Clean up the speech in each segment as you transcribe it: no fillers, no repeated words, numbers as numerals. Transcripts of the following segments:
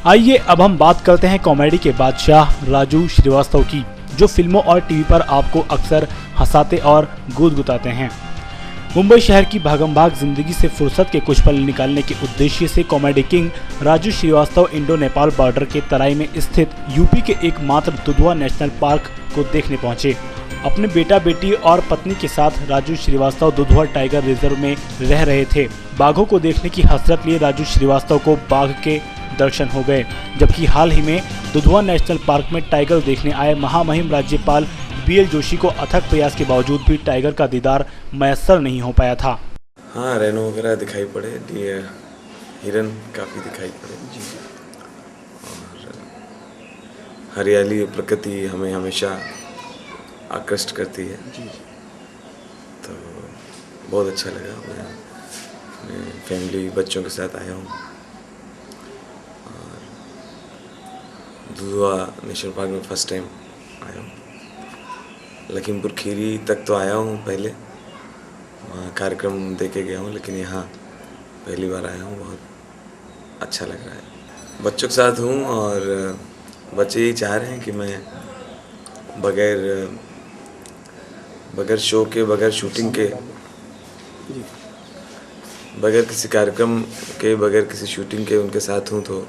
आइए अब हम बात करते हैं कॉमेडी के बादशाह राजू श्रीवास्तव की, जो फिल्मों और टीवी पर आपको अक्सर हंसाते और गुदगुदाते हैं। मुंबई शहर की भागम-भाग जिंदगी से फुर्सत के कुछ पल निकालने के उद्देश्य से comedy king Raju Shrivastava Indo Nepal border के तराई में स्थित यूपी के एकमात्र दुधवा नेशनल पार्क को देखने पहुंचे। अपने बेटा बेटी और पत्नी के साथ राजू श्रीवास्तव दुधवा टाइगर रिजर्व में रह रहे थे। बाघों को देखने की हसरत लिए राजू श्रीवास्तव को बाघ के दर्शन हो गए, जबकि हाल ही में दुधवा नेशनल पार्क में टाइगर देखने आए महामहिम राज्यपाल BL जोशी को अथक प्रयास के बावजूद भी टाइगर का दीदार मयस्सर नहीं हो पाया था। हाँ, रेनो वगैरह दिखाई पड़े, हिरन काफ़ी दिखाई पड़े जी। और हरियाली प्रकृति हमें हमेशा आकृष्ट करती है जी। तो बहुत अच्छा लगा। मैं अपने फैमिली बच्चों के साथ आया हूँ और दुधवा नेशनल पार्क में फर्स्ट टाइम आया हूँ। लखीमपुर खीरी तक तो आया हूँ पहले, वहाँ कार्यक्रम देखे गया हूँ, लेकिन यहाँ पहली बार आया हूँ। बहुत अच्छा लग रहा है। बच्चों के साथ हूँ और बच्चे यही चाह रहे हैं कि मैं बगैर शो के, बगैर शूटिंग के, बगैर किसी कार्यक्रम के, बगैर किसी शूटिंग के उनके साथ हूँ, तो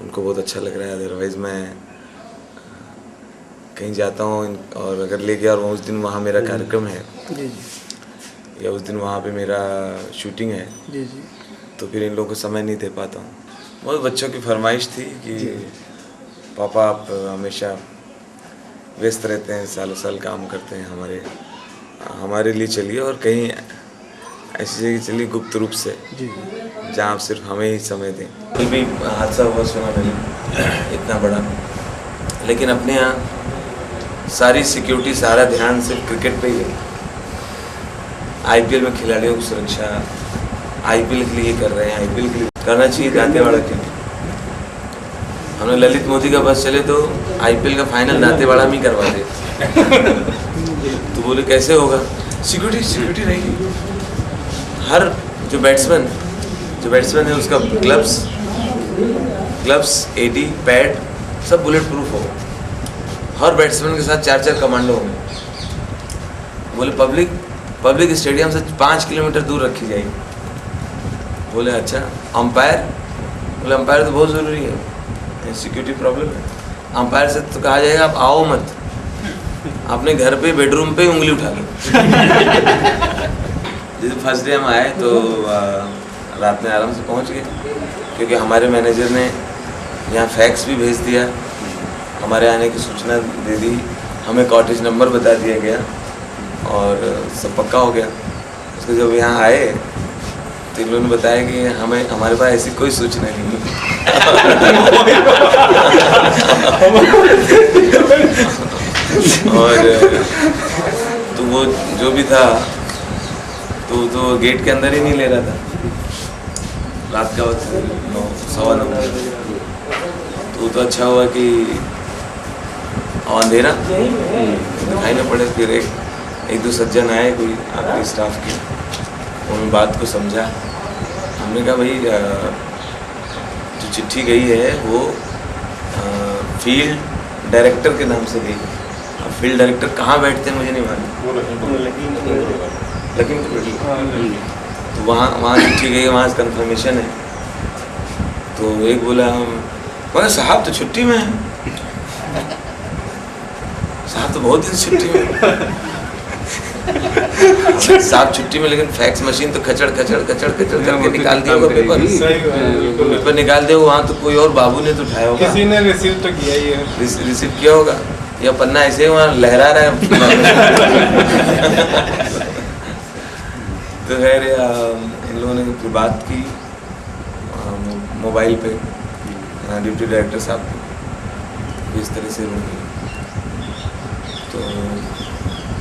उनको बहुत अच्छा लग रहा है। अदरवाइज़ मैं कहीं जाता हूँ और अगर ले गया और उस दिन वहाँ मेरा कार्यक्रम है या उस दिन वहाँ पे मेरा शूटिंग है तो फिर इन लोगों को समय नहीं दे पाता हूँ। बहुत बच्चों की फरमाइश थी कि पापा आप हमेशा व्यस्त रहते हैं, सालों साल काम करते हैं, हमारे लिए चलिए और कहीं ऐसी जगह चलिए गुप्त रूप से जहाँ आप सिर्फ हमें ही समय दें। कल भी हादसा हुआ सुना मैंने इतना बड़ा, लेकिन अपने यहाँ सारी सिक्योरिटी, सारा ध्यान सिर्फ क्रिकेट पे ही है। IPL में खिलाड़ियों की सुरक्षा IPL के लिए कर रहे हैं, IPL के लिए करना चाहिए दांतेवाड़ा के लिए। हमने ललित मोदी का बस चले तो IPL का फाइनल दांतेवाड़ा में ही करवा दे। तो बोले कैसे होगा? सिक्योरिटी रहेगी। हर जो बैट्समैन है उसका ग्लव्स AD पैड सब बुलेट प्रूफ हो। हर बैट्समैन के साथ 4 कमांडो होंगे। बोले पब्लिक स्टेडियम से 5 किलोमीटर दूर रखी जाएगी। बोले अच्छा, अंपायर? बोले अंपायर तो बहुत ज़रूरी है, सिक्योरिटी प्रॉब्लम है। अंपायर से तो कहा जाएगा आप आओ मत, अपने घर पे बेडरूम पे उंगली उठा लो। जैसे फर्स्ट डे हम आए तो रात में आराम से पहुंच गए, क्योंकि हमारे मैनेजर ने यहाँ फैक्स भी भेज दिया, हमारे आने की सूचना दे दी, हमें कॉटेज नंबर बता दिया गया और सब पक्का हो गया। उसके जब यहाँ आए तो इन लोगों ने बताया कि हमारे पास ऐसी कोई सूचना नहीं है। और तो वो जो भी था तो गेट के अंदर ही नहीं ले रहा था। रात का वक्त 9:15 तो अच्छा हुआ कि अंधेरा दिखाई ना पड़े। फिर एक दो सज्जन आए, कोई आपके स्टाफ के, उन्होंने बात को समझा। हमने कहा भाई जो चिट्ठी गई है वो फील्ड डायरेक्टर के नाम से गई। अब फील्ड डायरेक्टर कहाँ बैठते हैं मुझे नहीं मालूम, लखीमपुर। तो वहाँ चिट्ठी गई, वहाँ से कन्फर्मेशन है। तो एक बोला मगर साहब तो छुट्टी में है, साहब तो बहुत दिन छुट्टी में। साहब छुट्टी में, लेकिन फैक्स मशीन तो खचड़ करके निकाल दिया होगा पेपर निकाल दिया। वहाँ तो कोई और बाबू ने तो उठाया होगा, किसी ने रिसीव तो किया ही है, रिसीव किया होगा, या पन्ना ऐसे वहाँ लहरा रहा है। तो खैर इन लोगों ने फिर बात की मोबाइल पे डिप्टी डायरेक्टर साहब को, इस तरह से रूम। तो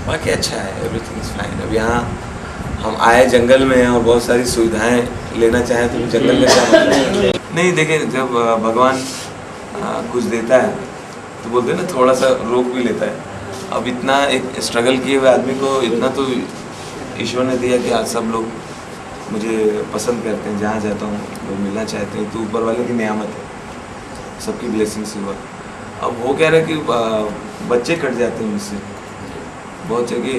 बाकी अच्छा है, एवरीथिंग इज़ फाइन। अब यहाँ हम आए जंगल में और बहुत सारी सुविधाएं लेना चाहें तो जंगल में क्या नहीं। देखें, जब भगवान कुछ देता है तो बोलते हैं ना, थोड़ा सा रोक भी लेता है। अब इतना एक स्ट्रगल किए हुए आदमी को इतना तो ईश्वर ने दिया कि आज सब लोग मुझे पसंद करते हैं, जहाँ जाता हूँ लोग मिलना चाहते हैं। तो ऊपर वाले की नियामत है। सबकी ब्लेसिंग से हुआ। अब वो कह रहा है कि बच्चे कट जाते हैं मुझसे, बहुत जगह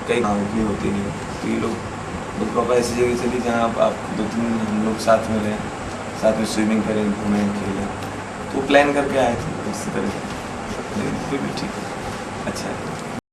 कई की होती नहीं, तो ये लोग बोले पापा ऐसी जगह चली जहाँ आप 2-3 हम लोग साथ में रहें, साथ में स्विमिंग करें, घूमें, खेलें। तो प्लान करके आए थे इस तरह से, लेकिन फिर भी ठीक है, अच्छा है।